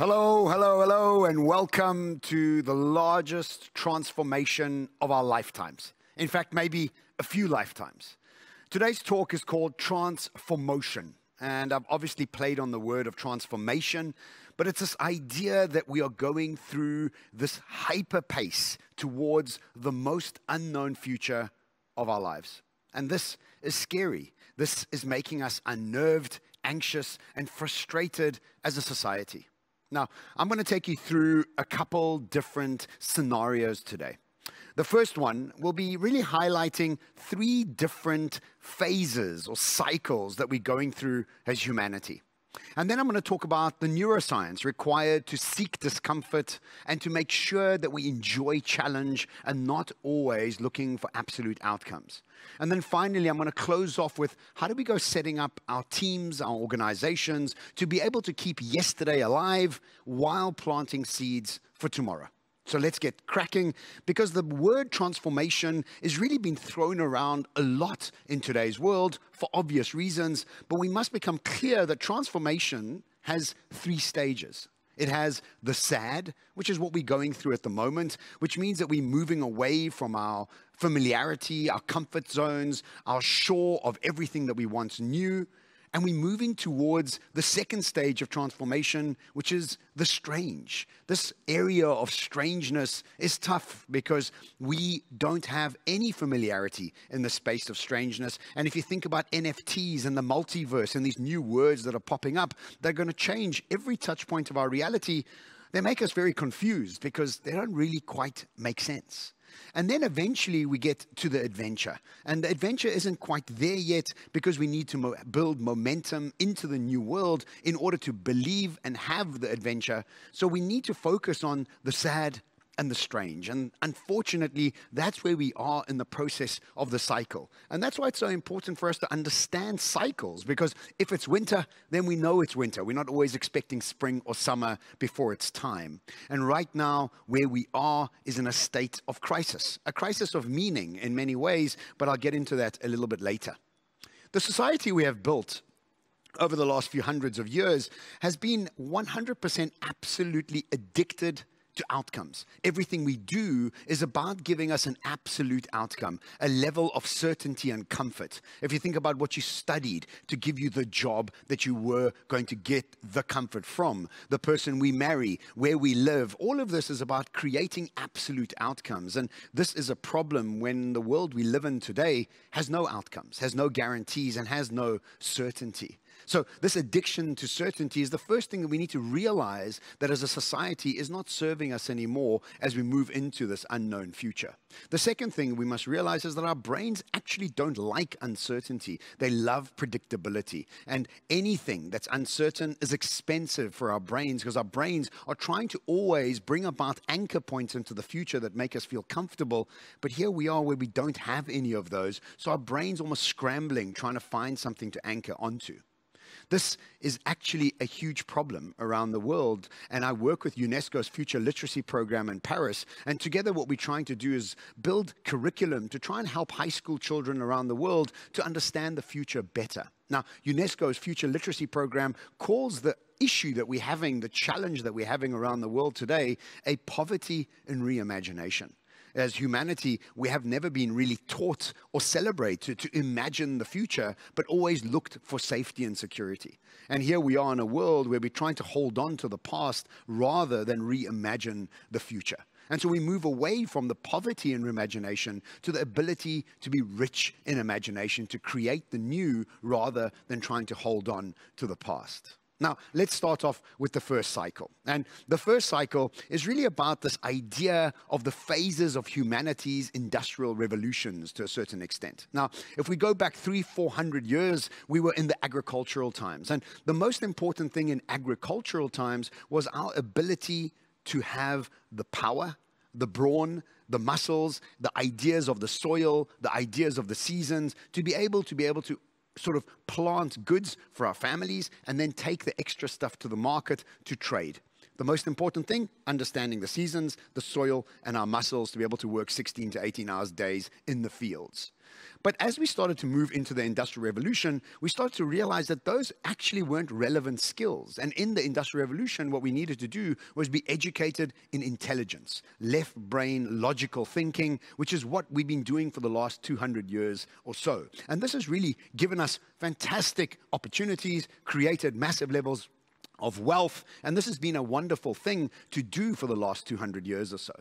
Hello, hello, hello, and welcome to the largest transformation of our lifetimes. In fact, maybe a few lifetimes. Today's talk is called Trans.For.Motion, and I've obviously played on the word of transformation, but it's this idea that we are going through this hyper pace towards the most unknown future of our lives. And this is scary. This is making us unnerved, anxious, and frustrated as a society. Now, I'm going to take you through a couple different scenarios today. The first one will be really highlighting three different phases or cycles that we're going through as humanity. And then I'm going to talk about the neuroscience required to seek discomfort and to make sure that we enjoy challenge and not always looking for absolute outcomes. And then finally, I'm going to close off with how do we go setting up our teams, our organizations to be able to keep yesterday alive while planting seeds for tomorrow. So let's get cracking, because the word transformation is really being thrown around a lot in today's world for obvious reasons, but we must become clear that transformation has three stages. It has the sad, which is what we're going through at the moment, which means that we're moving away from our familiarity, our comfort zones, our shore of everything that we once knew. And we're moving towards the second stage of transformation, which is the strange. This area of strangeness is tough because we don't have any familiarity in the space of strangeness. And if you think about NFTs and the multiverse and these new words that are popping up, they're going to change every touch point of our reality. They make us very confused because they don't really quite make sense. And then eventually we get to the adventure. And the adventure isn't quite there yet because we need to build momentum into the new world in order to believe and have the adventure. So we need to focus on the sad and the strange. And unfortunately, that's where we are in the process of the cycle. And that's why it's so important for us to understand cycles, because if it's winter, then we know it's winter. We're not always expecting spring or summer before it's time. And right now, where we are is in a state of crisis, a crisis of meaning in many ways, but I'll get into that a little bit later. The society we have built over the last few hundreds of years has been 100% absolutely addicted to outcomes. Everything we do is about giving us an absolute outcome, a level of certainty and comfort. If you think about what you studied to give you the job that you were going to get the comfort from, the person we marry, where we live, all of this is about creating absolute outcomes. And this is a problem when the world we live in today has no outcomes, has no guarantees, and has no certainty. So this addiction to certainty is the first thing that we need to realize, that as a society is not serving us anymore as we move into this unknown future. The second thing we must realize is that our brains actually don't like uncertainty. They love predictability. And anything that's uncertain is expensive for our brains because our brains are trying to always bring about anchor points into the future that make us feel comfortable. But here we are where we don't have any of those. So our brain's almost scrambling, trying to find something to anchor onto. This is actually a huge problem around the world, and I work with UNESCO's Future Literacy Program in Paris, and together what we're trying to do is build curriculum to try and help high school children around the world to understand the future better. Now, UNESCO's Future Literacy Program calls the issue that we're having, the challenge that we're having around the world today, a poverty in reimagination. As humanity, we have never been really taught or celebrated to imagine the future, but always looked for safety and security. And here we are in a world where we're trying to hold on to the past rather than reimagine the future. And so we move away from the poverty in imagination to the ability to be rich in imagination, to create the new rather than trying to hold on to the past. Now, let's start off with the first cycle. And the first cycle is really about this idea of the phases of humanity's industrial revolutions to a certain extent. Now, if we go back 300-400 years, we were in the agricultural times. And the most important thing in agricultural times was our ability to have the power, the brawn, the muscles, the ideas of the soil, the ideas of the seasons, to be able to sort of plant goods for our families and then take the extra stuff to the market to trade. The most important thing, understanding the seasons, the soil, and our muscles to be able to work 16 to 18 hours days in the fields. But as we started to move into the Industrial Revolution, we started to realize that those actually weren't relevant skills. And in the Industrial Revolution, what we needed to do was be educated in intelligence, left brain, logical thinking, which is what we've been doing for the last 200 years or so. And this has really given us fantastic opportunities, created massive levels of wealth, and this has been a wonderful thing to do for the last 200 years or so.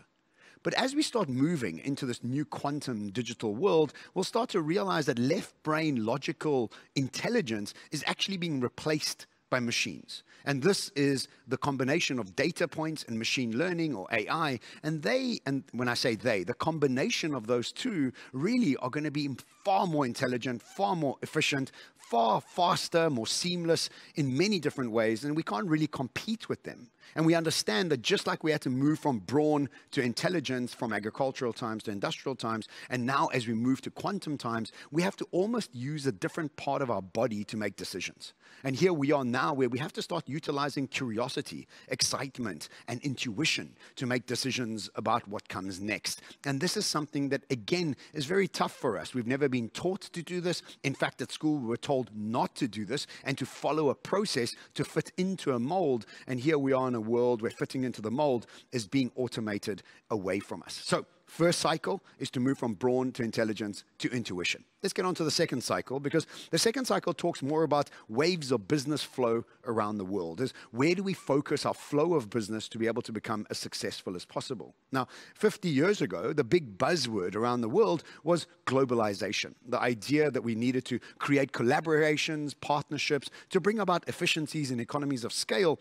But as we start moving into this new quantum digital world, we'll start to realize that left brain logical intelligence is actually being replaced by machines. And this is the combination of data points and machine learning or AI. And when I say they, the combination of those two really are going to be far more intelligent, far more efficient, far faster, more seamless in many different ways. And we can't really compete with them. And we understand that just like we had to move from brawn to intelligence, from agricultural times to industrial times, and now as we move to quantum times, we have to almost use a different part of our body to make decisions. And here we are now where we have to start utilizing curiosity, excitement, and intuition to make decisions about what comes next. And this is something that, again, is very tough for us. We've never been taught to do this. In fact, at school, we were told not to do this and to follow a process to fit into a mold. And here we are in a world where fitting into the mold is being automated away from us. So first cycle is to move from brawn to intelligence to intuition. Let's get on to the second cycle, because the second cycle talks more about waves of business flow around the world. Is where do we focus our flow of business to be able to become as successful as possible? Now, 50 years ago, the big buzzword around the world was globalization. The idea that we needed to create collaborations, partnerships, to bring about efficiencies and economies of scale.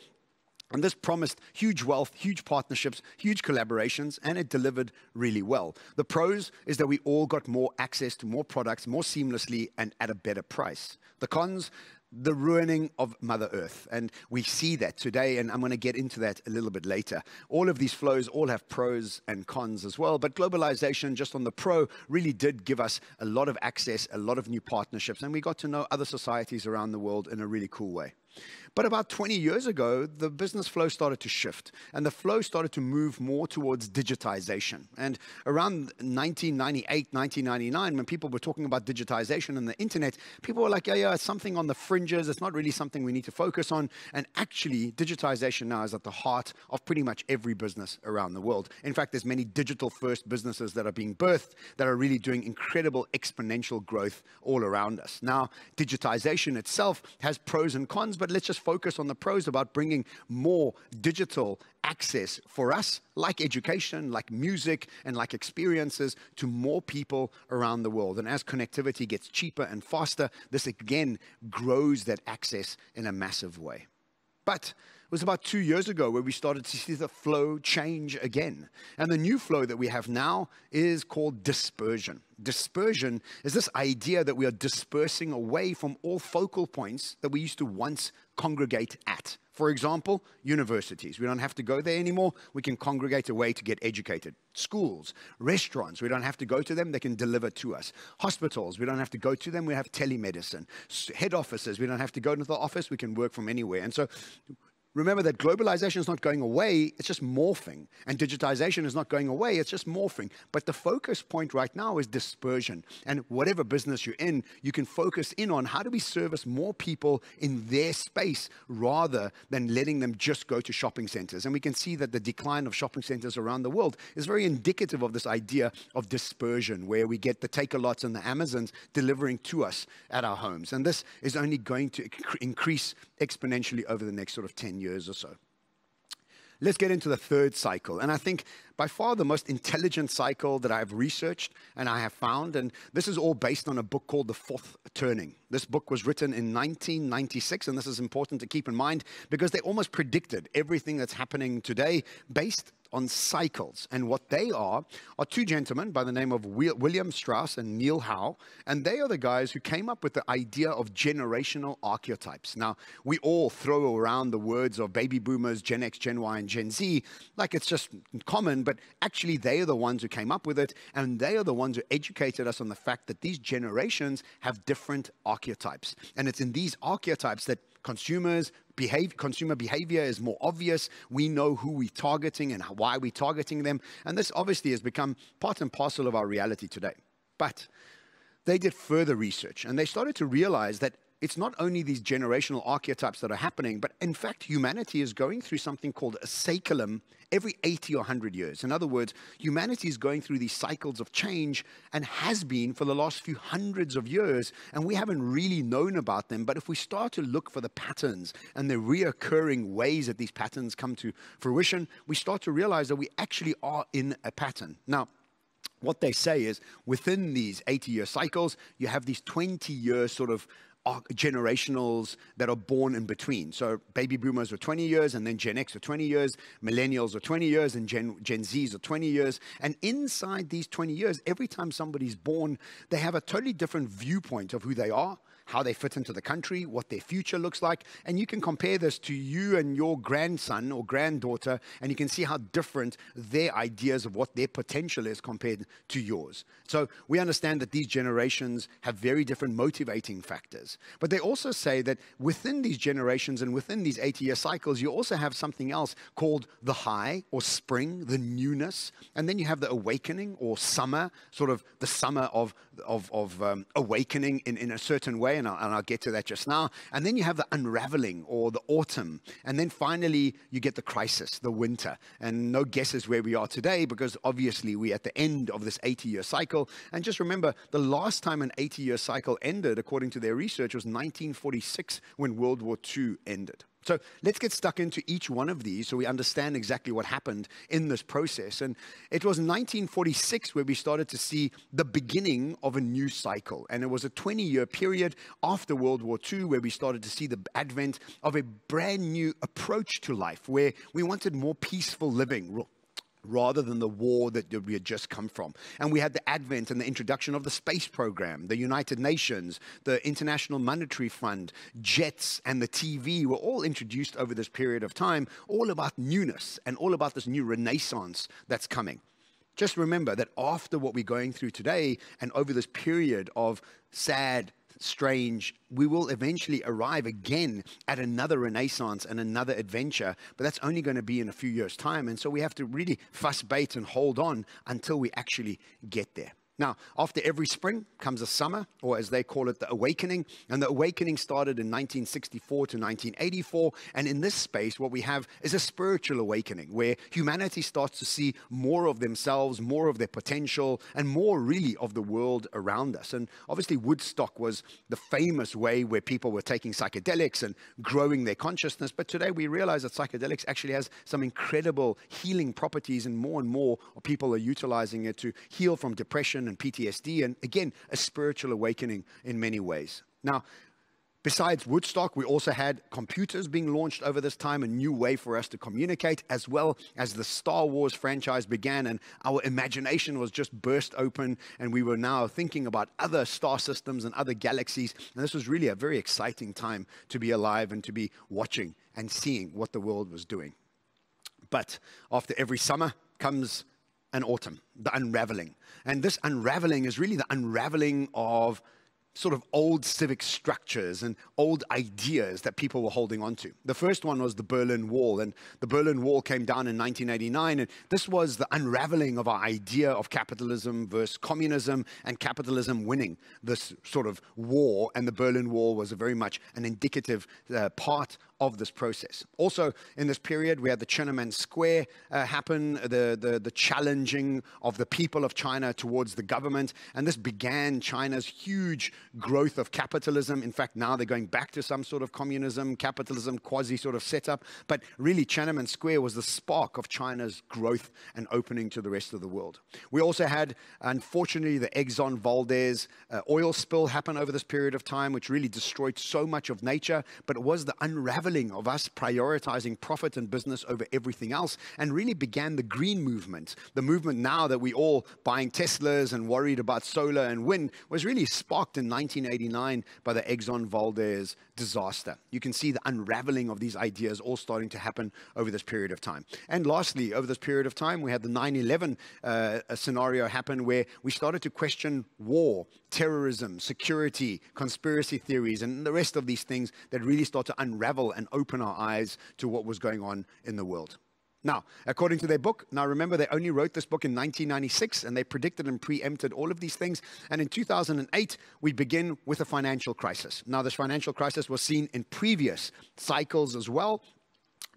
And this promised huge wealth, huge partnerships, huge collaborations, and it delivered really well. The pros is that we all got more access to more products more seamlessly and at a better price. The cons, the ruining of Mother Earth. And we see that today, and I'm going to get into that a little bit later. All of these flows all have pros and cons as well, but globalization, just on the pro, really did give us a lot of access, a lot of new partnerships, and we got to know other societies around the world in a really cool way. But about 20 years ago, the business flow started to shift, and the flow started to move more towards digitization. And around 1998, 1999, when people were talking about digitization and the internet, people were like, yeah, it's something on the fringes. It's not really something we need to focus on. And actually, digitization now is at the heart of pretty much every business around the world. In fact, there's many digital-first businesses that are being birthed that are really doing incredible exponential growth all around us. Now, digitization itself has pros and cons, but let's just focus on the pros about bringing more digital access for us, like education, like music, and like experiences to more people around the world. And as connectivity gets cheaper and faster, this again grows that access in a massive way. But it was about 2 years ago where we started to see the flow change again. And the new flow that we have now is called dispersion. Dispersion is this idea that we are dispersing away from all focal points that we used to once congregate at. For example, universities. We don't have to go there anymore. We can congregate away to get educated. Schools, restaurants, we don't have to go to them. They can deliver to us. Hospitals, we don't have to go to them. We have telemedicine. Head offices, we don't have to go to the office. We can work from anywhere. And so remember that globalization is not going away, it's just morphing. And digitization is not going away, it's just morphing. But the focus point right now is dispersion. And whatever business you're in, you can focus in on how do we service more people in their space rather than letting them just go to shopping centers. And we can see that the decline of shopping centers around the world is very indicative of this idea of dispersion, where we get the Take-A-Lots and the Amazons delivering to us at our homes. And this is only going to increase exponentially over the next sort of 10 years or so. Let's get into the third cycle. And I think by far the most intelligent cycle that I've researched and I have found, and this is all based on a book called The Fourth Turning. This book was written in 1996, and this is important to keep in mind because they almost predicted everything that's happening today based on cycles. And what they are two gentlemen by the name of William Strauss and Neil Howe, and they are the guys who came up with the idea of generational archetypes. Now, we all throw around the words of baby boomers, Gen X, Gen Y, and Gen Z like it's just common, but actually they are the ones who came up with it, and they are the ones who educated us on the fact that these generations have different archetypes. And it's in these archetypes that consumer behavior is more obvious. We know who we're targeting and why we're targeting them. And this obviously has become part and parcel of our reality today. But they did further research, and they started to realize that it's not only these generational archetypes that are happening, but in fact, humanity is going through something called a cyclum every 80 or 100 years. In other words, humanity is going through these cycles of change and has been for the last few hundreds of years, and we haven't really known about them. But if we start to look for the patterns and the reoccurring ways that these patterns come to fruition, we start to realize that we actually are in a pattern. Now, what they say is within these 80-year cycles, you have these 20-year sort of generationals that are born in between. So baby boomers are 20 years, and then Gen X are 20 years, millennials are 20 years, and Gen Zs are 20 years. And inside these 20 years, every time somebody's born, they have a totally different viewpoint of who they are, how they fit into the country, what their future looks like. And you can compare this to you and your grandson or granddaughter, and you can see how different their ideas of what their potential is compared to yours. So we understand that these generations have very different motivating factors. But they also say that within these generations and within these 80-year cycles, you also have something else called the high or spring, the newness. And then you have the awakening or summer, sort of the summer of awakening in a certain way. And I'll get to that just now. And then you have the unraveling or the autumn. And then finally, you get the crisis, the winter. And no guesses where we are today, because obviously we're at the end of this 80-year cycle. And just remember, the last time an 80-year cycle ended, according to their research, was 1946 when World War II ended. So let's get stuck into each one of these so we understand exactly what happened in this process. And it was 1946 where we started to see the beginning of a new cycle. And it was a 20-year period after World War II where we started to see the advent of a brand new approach to life, where we wanted more peaceful living rather than the war that we had just come from. And we had the advent and the introduction of the space program, the United Nations, the International Monetary Fund, jets, and the TV were all introduced over this period of time, all about newness and all about this new renaissance that's coming. Just remember that after what we're going through today and over this period of sad, strange, we will eventually arrive again at another renaissance and another adventure, but that's only going to be in a few years' time. And so we have to really fuss bait and hold on until we actually get there. Now, after every spring comes a summer, or as they call it, the awakening. And the awakening started in 1964 to 1984. And in this space, what we have is a spiritual awakening, where humanity starts to see more of themselves, more of their potential, and more really of the world around us. And obviously, Woodstock was the famous way where people were taking psychedelics and growing their consciousness. But today we realize that psychedelics actually has some incredible healing properties, and more people are utilizing it to heal from depression and PTSD, and again, a spiritual awakening in many ways. Now, besides Woodstock, we also had computers being launched over this time, a new way for us to communicate, as well as the Star Wars franchise began, and our imagination was just burst open, and we were now thinking about other star systems and other galaxies, and this was really a very exciting time to be alive and to be watching and seeing what the world was doing. But after every summer comes an autumn, the unraveling. And this unraveling is really the unraveling of sort of old civic structures and old ideas that people were holding on to. The first one was the Berlin Wall, and the Berlin Wall came down in 1989, and this was the unraveling of our idea of capitalism versus communism, and capitalism winning this sort of war, and the Berlin Wall was very much an indicative part of this process. Also, in this period, we had the Tiananmen Square happen, the challenging of the people of China towards the government, and this began China's huge growth of capitalism. In fact, now they're going back to some sort of communism, capitalism, quasi sort of setup. But really, Tiananmen Square was the spark of China's growth and opening to the rest of the world. We also had, unfortunately, the Exxon Valdez oil spill happen over this period of time, which really destroyed so much of nature. But it was the unraveling of us prioritizing profit and business over everything else, and really began the green movement. The movement now that we all buying Teslas and worried about solar and wind was really sparked in 1989 by the Exxon Valdez disaster. You can see the unraveling of these ideas all starting to happen over this period of time. And lastly, over this period of time, we had the 9/11 scenario happen, where we started to question war, terrorism, security, conspiracy theories, and the rest of these things that really start to unravel and open our eyes to what was going on in the world. Now, according to their book, now remember they only wrote this book in 1996 and they predicted and preempted all of these things. And in 2008, we begin with a financial crisis. Now, this financial crisis was seen in previous cycles as well.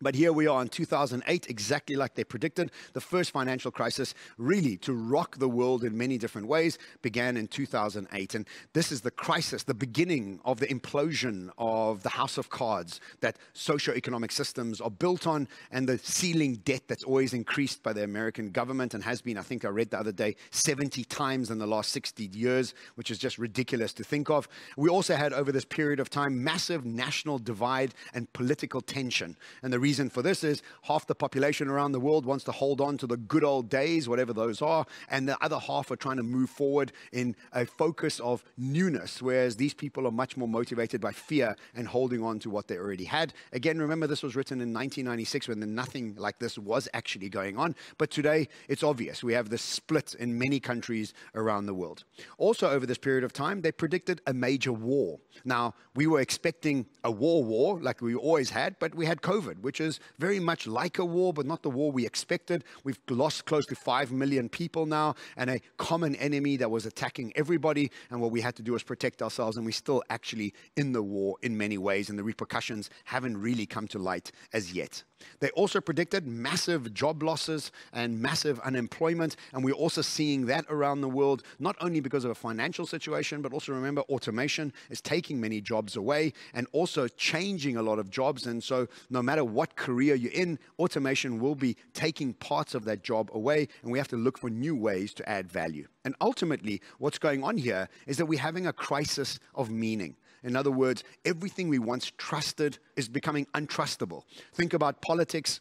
But here we are in 2008, exactly like they predicted. The first financial crisis, really to rock the world in many different ways, began in 2008. And this is the crisis, the beginning of the implosion of the house of cards that socioeconomic systems are built on, and the ceiling debt that's always increased by the American government and has been, I think I read the other day, 70 times in the last 60 years, which is just ridiculous to think of. We also had, over this period of time, massive national divide and political tension. And the reason for this is half the population around the world wants to hold on to the good old days, whatever those are, and the other half are trying to move forward in a focus of newness, whereas these people are much more motivated by fear and holding on to what they already had. Again, remember, this was written in 1996 when nothing like this was actually going on, but today it's obvious. We have this split in many countries around the world. Also, over this period of time, they predicted a major war. Now, we were expecting a war like we always had, but we had COVID, which is very much like a war, but not the war we expected. We've lost close to 5 million people now, and a common enemy that was attacking everybody, and what we had to do was protect ourselves, and we're still actually in the war in many ways, and the repercussions haven't really come to light as yet. They also predicted massive job losses and massive unemployment, and we're also seeing that around the world, not only because of a financial situation, but also remember automation is taking many jobs away and also changing a lot of jobs. And so no matter what career you're in, automation will be taking parts of that job away, and we have to look for new ways to add value. And ultimately, what's going on here is that we're having a crisis of meaning. In other words, everything we once trusted is becoming untrustable. Think about politics.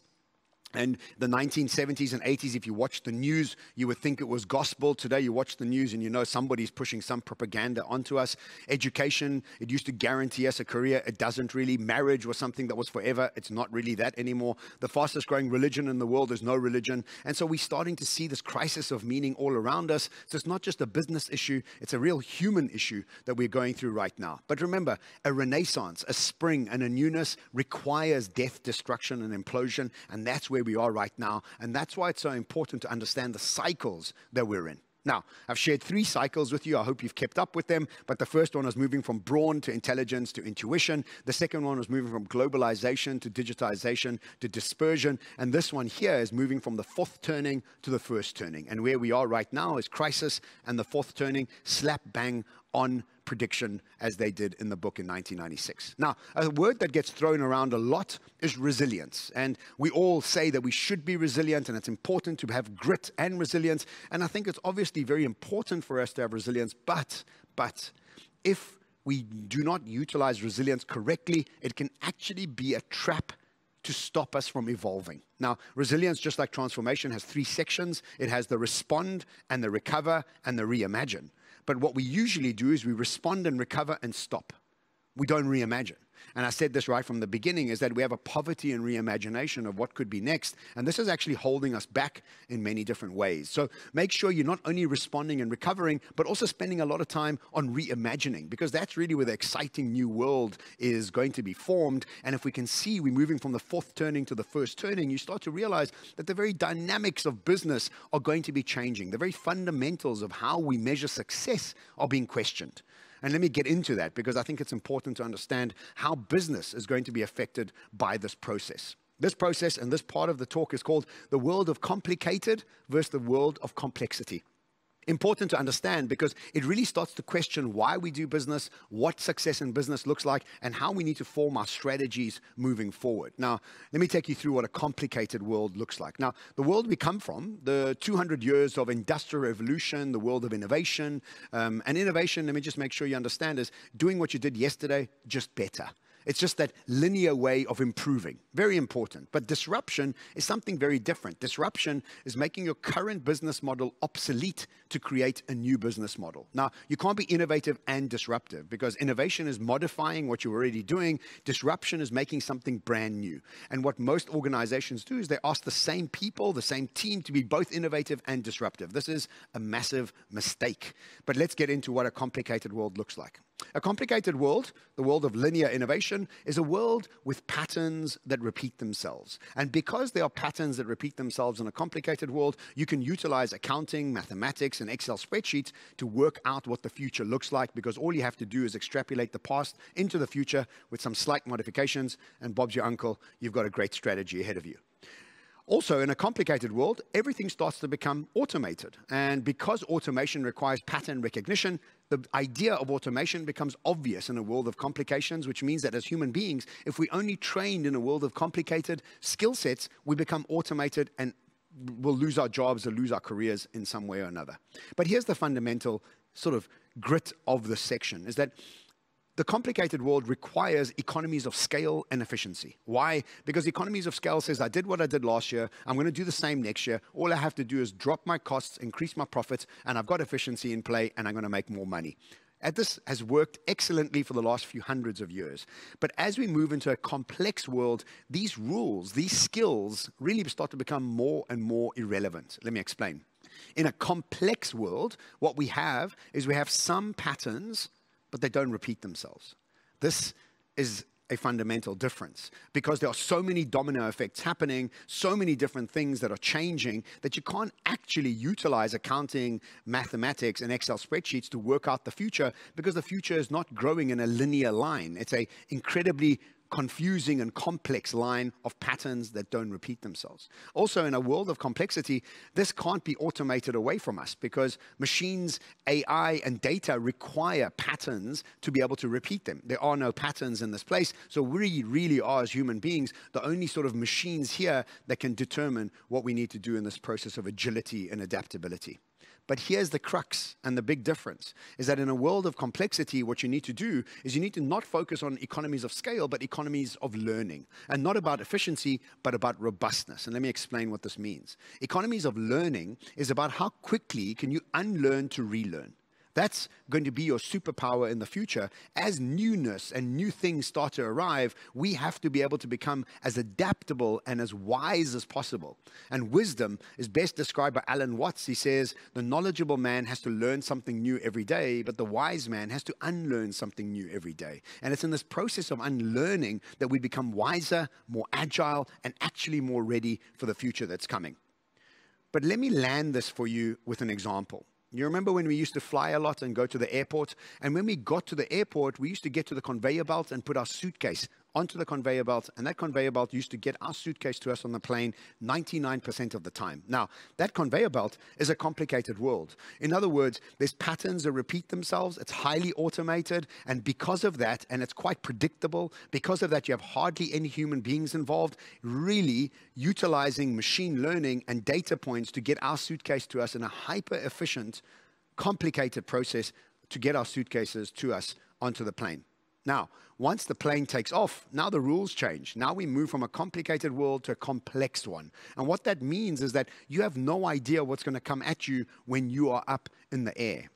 And the 1970s and 80s, if you watched the news, you would think it was gospel. Today, you watch the news and you know somebody's pushing some propaganda onto us. Education, it used to guarantee us a career. It doesn't really. Marriage was something that was forever. It's not really that anymore. The fastest growing religion in the world is no religion. And so we're starting to see this crisis of meaning all around us. So it's not just a business issue. It's a real human issue that we're going through right now. But remember, a renaissance, a spring, and a newness requires death, destruction, and implosion. And that's where we are right now, and that's why it's so important to understand the cycles that we're in. Now, I've shared 3 cycles with you. I hope you've kept up with them, but the first one was moving from brawn to intelligence to intuition. The second one was moving from globalization to digitization to dispersion, and this one here is moving from the 4th turning to the 1st turning. And where we are right now is crisis, and the 4th turning slap bang on prediction as they did in the book in 1996. Now, a word that gets thrown around a lot is resilience. And we all say that we should be resilient and it's important to have grit and resilience. And I think it's obviously very important for us to have resilience. But if we do not utilize resilience correctly, it can actually be a trap to stop us from evolving. Now, resilience, just like transformation, has 3 sections. It has the respond and the recover and the reimagine. But what we usually do is we respond and recover and stop. We don't reimagine. And I said this right from the beginning, is that we have a poverty in reimagination of what could be next. And this is actually holding us back in many different ways. So make sure you're not only responding and recovering, but also spending a lot of time on reimagining, because that's really where the exciting new world is going to be formed. And if we can see we're moving from the 4th turning to the 1st turning, you start to realize that the very dynamics of business are going to be changing. The very fundamentals of how we measure success are being questioned. And let me get into that, because I think it's important to understand how business is going to be affected by this process. This process and this part of the talk is called the world of complicated versus the world of complexity. Important to understand, because it really starts to question why we do business, what success in business looks like, and how we need to form our strategies moving forward. Now, let me take you through what a complicated world looks like. Now, the world we come from, the 200 years of industrial revolution, the world of innovation, and innovation, let me just make sure you understand, is doing what you did yesterday, just better. It's just that linear way of improving. Very important. But disruption is something very different. Disruption is making your current business model obsolete to create a new business model. Now, you can't be innovative and disruptive, because innovation is modifying what you're already doing. Disruption is making something brand new. And what most organizations do is they ask the same people, the same team, to be both innovative and disruptive. This is a massive mistake. But let's get into what a complicated world looks like. A complicated world, the world of linear innovation, is a world with patterns that repeat themselves. And because there are patterns that repeat themselves in a complicated world, you can utilize accounting, mathematics, and Excel spreadsheets to work out what the future looks like, because all you have to do is extrapolate the past into the future with some slight modifications, and Bob's your uncle, you've got a great strategy ahead of you. Also, in a complicated world, everything starts to become automated. And because automation requires pattern recognition, the idea of automation becomes obvious in a world of complications, which means that as human beings, if we only trained in a world of complicated skill sets, we become automated and we'll lose our jobs or lose our careers in some way or another. But here's the fundamental sort of grit of this section, is that the complicated world requires economies of scale and efficiency. Why? Because economies of scale says, I did what I did last year, I'm going to do the same next year. All I have to do is drop my costs, increase my profits, and I've got efficiency in play, and I'm going to make more money. And this has worked excellently for the last few hundreds of years. But as we move into a complex world, these rules, these skills really start to become more and more irrelevant. Let me explain. In a complex world, what we have is we have some patterns, but they don't repeat themselves. This is a fundamental difference because there are so many domino effects happening, so many different things that are changing that you can't actually utilize accounting, mathematics, and Excel spreadsheets to work out the future, because the future is not growing in a linear line. It's an incredibly confusing and complex line of patterns that don't repeat themselves. Also, in a world of complexity, this can't be automated away from us because machines, AI, and data require patterns to be able to repeat them. There are no patterns in this place, so we really are, as human beings, the only sort of machines here that can determine what we need to do in this process of agility and adaptability. But here's the crux and the big difference, is that in a world of complexity, what you need to do is you need to not focus on economies of scale, but economies of learning. And not about efficiency, but about robustness. And let me explain what this means. Economies of learning is about how quickly can you unlearn to relearn. That's going to be your superpower in the future. As newness and new things start to arrive, we have to be able to become as adaptable and as wise as possible. And wisdom is best described by Alan Watts. He says, the knowledgeable man has to learn something new every day, but the wise man has to unlearn something new every day. And it's in this process of unlearning that we become wiser, more agile, and actually more ready for the future that's coming. But let me land this for you with an example. You remember when we used to fly a lot and go to the airport? And when we got to the airport, we used to get to the conveyor belt and put our suitcase onto the conveyor belt, and that conveyor belt used to get our suitcase to us on the plane 99% of the time. Now, that conveyor belt is a complicated world. In other words, there's patterns that repeat themselves, it's highly automated, and because of that, and it's quite predictable, because of that, you have hardly any human beings involved, really utilizing machine learning and data points to get our suitcase to us in a hyper-efficient, complicated process to get our suitcases to us onto the plane. Now, once the plane takes off, now the rules change. Now we move from a complicated world to a complex one. And what that means is that you have no idea what's going to come at you when you are up in the air.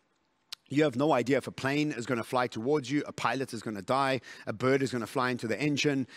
You have no idea if a plane is going to fly towards you, a pilot is going to die, a bird is going to fly into the engine.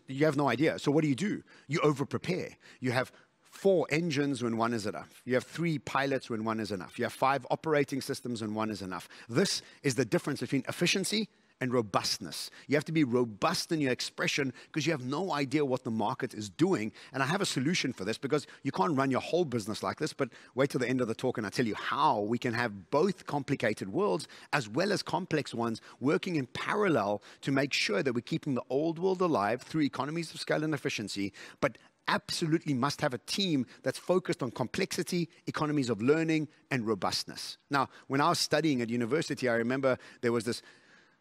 You have no idea. So what do? You over-prepare. You have 4 engines when one is enough. You have 3 pilots when one is enough. You have 5 operating systems when one is enough. This is the difference between efficiency and robustness. You have to be robust in your expression because you have no idea what the market is doing. And I have a solution for this, because you can't run your whole business like this, but wait till the end of the talk and I'll tell you how we can have both complicated worlds as well as complex ones working in parallel to make sure that we're keeping the old world alive through economies of scale and efficiency, but absolutely must have a team that's focused on complexity, economies of learning, and robustness. Now, when I was studying at university, I remember there was this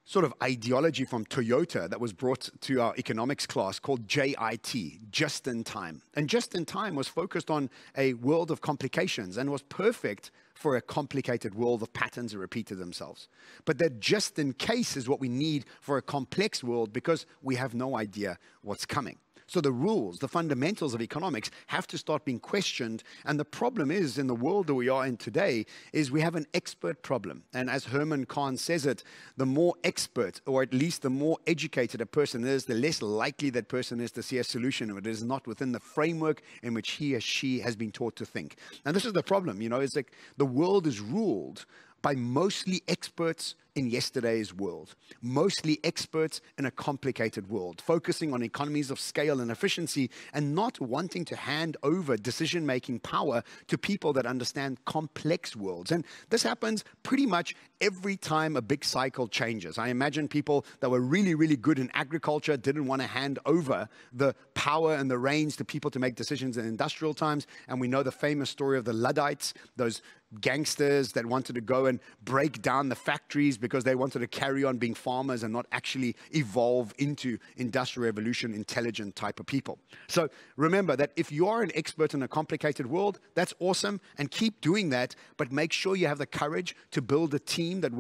sort of ideology from Toyota that was brought to our economics class called JIT, just in time. And just in time was focused on a world of complications and was perfect for a complicated world of patterns that repeated themselves. But that just in case is what we need for a complex world because we have no idea what's coming. So the rules, the fundamentals of economics have to start being questioned. And the problem is, in the world that we are in today, is we have an expert problem. And as Herman Kahn says it, the more expert, or at least the more educated a person is, the less likely that person is to see a solution if it is not within the framework in which he or she has been taught to think. And this is the problem, it's like the world is ruled by mostly experts in yesterday's world, mostly experts in a complicated world, focusing on economies of scale and efficiency and not wanting to hand over decision-making power to people that understand complex worlds. And this happens pretty much every time a big cycle changes. I imagine people that were really, really good in agriculture didn't want to hand over the power and the reins to people to make decisions in industrial times. And we know the famous story of the Luddites, those gangsters that wanted to go and break down the factories because they wanted to carry on being farmers and not actually evolve into industrial revolution, intelligent type of people. So remember that if you are an expert in a complicated world, that's awesome, and keep doing that, but make sure you have the courage to build a team that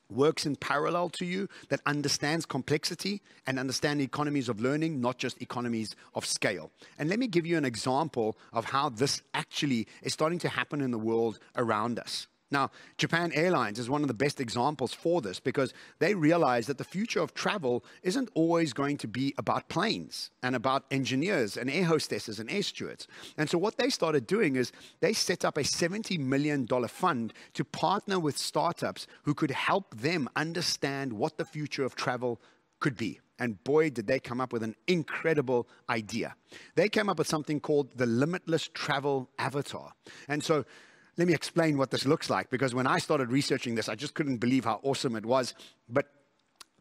works in parallel to you, that understands complexity and understands economies of learning, not just economies of scale. And let me give you an example of how this actually is starting to happen in the world around us. Now, Japan Airlines is one of the best examples for this because they realize that the future of travel isn't always going to be about planes and about engineers and air hostesses and air stewards. And so what they started doing is they set up a $70 million fund to partner with startups who could help them understand what the future of travel could be. And boy, did they come up with an incredible idea. They came up with something called the Limitless Travel Avatar. And so let me explain what this looks like, because when I started researching this, I just couldn't believe how awesome it was. But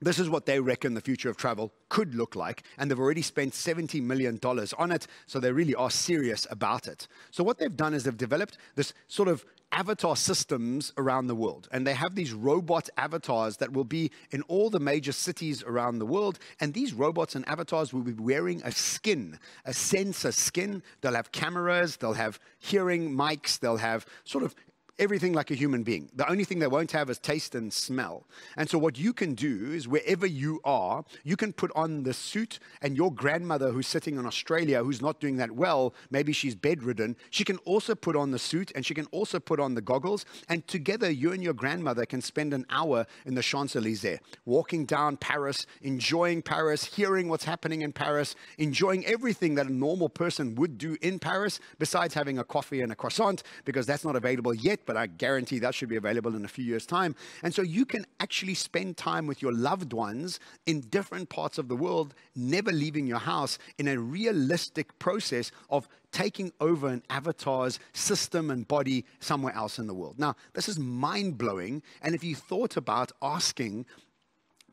this is what they reckon the future of travel could look like, and they've already spent $70 million on it, so they really are serious about it. So what they've done is they've developed this sort of avatar systems around the world, and they have these robot avatars that will be in all the major cities around the world, and these robots and avatars will be wearing a skin, a sensor skin. They'll have cameras, they'll have hearing mics, they'll have sort of everything like a human being. The only thing they won't have is taste and smell. And so what you can do is wherever you are, you can put on the suit, and your grandmother who's sitting in Australia, who's not doing that well, maybe she's bedridden, she can also put on the suit and she can also put on the goggles, and together you and your grandmother can spend an hour in the Champs-Élysées, walking down Paris, enjoying Paris, hearing what's happening in Paris, enjoying everything that a normal person would do in Paris, besides having a coffee and a croissant, because that's not available yet, but I guarantee that should be available in a few years' time. And so you can actually spend time with your loved ones in different parts of the world, never leaving your house, in a realistic process of taking over an avatar's system and body somewhere else in the world. Now, this is mind-blowing, and if you thought about asking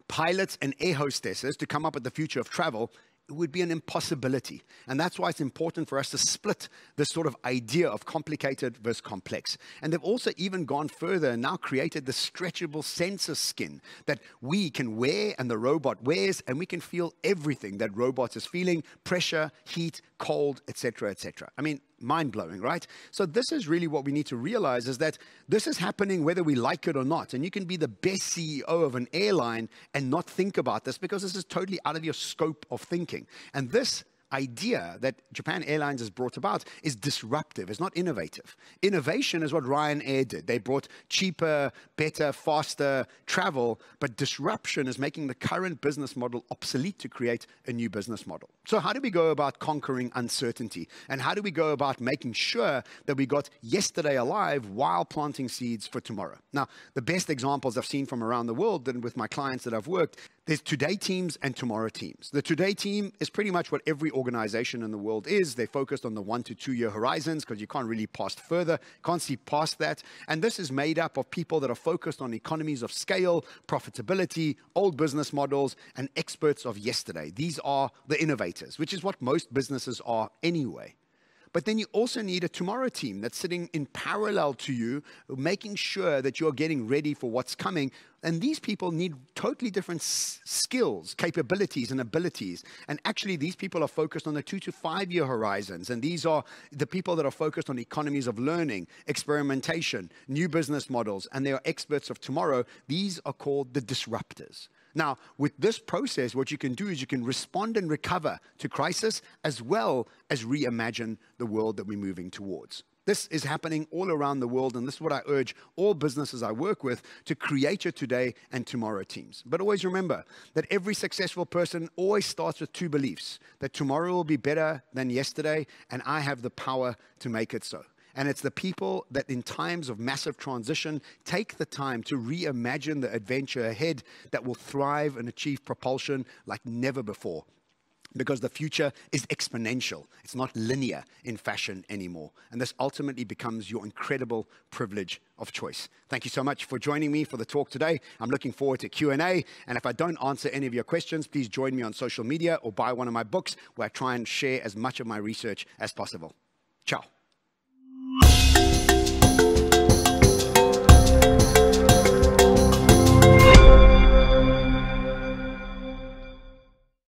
pilots and air hostesses to come up with the future of travel, it would be an impossibility. And that's why it's important for us to split this sort of idea of complicated versus complex. And they've also even gone further and now created the stretchable sensor skin that we can wear and the robot wears, and we can feel everything that robot is feeling: pressure, heat, cold, etc., etc. I mean, mind-blowing, right? So this is really what we need to realize, is that this is happening whether we like it or not. And you can be the best CEO of an airline and not think about this, because this is totally out of your scope of thinking. And this idea that Japan Airlines has brought about is disruptive. It's not innovative. Innovation is what Ryanair did. They brought cheaper, better, faster travel, but disruption is making the current business model obsolete to create a new business model. So how do we go about conquering uncertainty? And how do we go about making sure that we got yesterday alive while planting seeds for tomorrow? Now, the best examples I've seen from around the world and with my clients that I've worked, there's today teams and tomorrow teams. The today team is pretty much what every organization in the world is. They're focused on the 1 to 2 year horizons, because you can't really pass further, can't see past that. And this is made up of people that are focused on economies of scale, profitability, old business models, and experts of yesterday. These are the innovators, which is what most businesses are anyway. But then you also need a tomorrow team that's sitting in parallel to you, making sure that you're getting ready for what's coming. And these people need totally different skills, capabilities, and abilities. And actually, these people are focused on the 2 to 5 year horizons. And these are the people that are focused on economies of learning, experimentation, new business models, and they are experts of tomorrow. These are called the disruptors. Now, with this process, what you can do is you can respond and recover to crisis, as well as reimagine the world that we're moving towards. This is happening all around the world, and this is what I urge all businesses I work with to create your today and tomorrow teams. But always remember that every successful person always starts with 2 beliefs: that tomorrow will be better than yesterday, and I have the power to make it so. And it's the people that in times of massive transition take the time to reimagine the adventure ahead that will thrive and achieve propulsion like never before. Because the future is exponential. It's not linear in fashion anymore. And this ultimately becomes your incredible privilege of choice. Thank you so much for joining me for the talk today. I'm looking forward to Q&A. And if I don't answer any of your questions, please join me on social media or buy one of my books where I try and share as much of my research as possible. Ciao.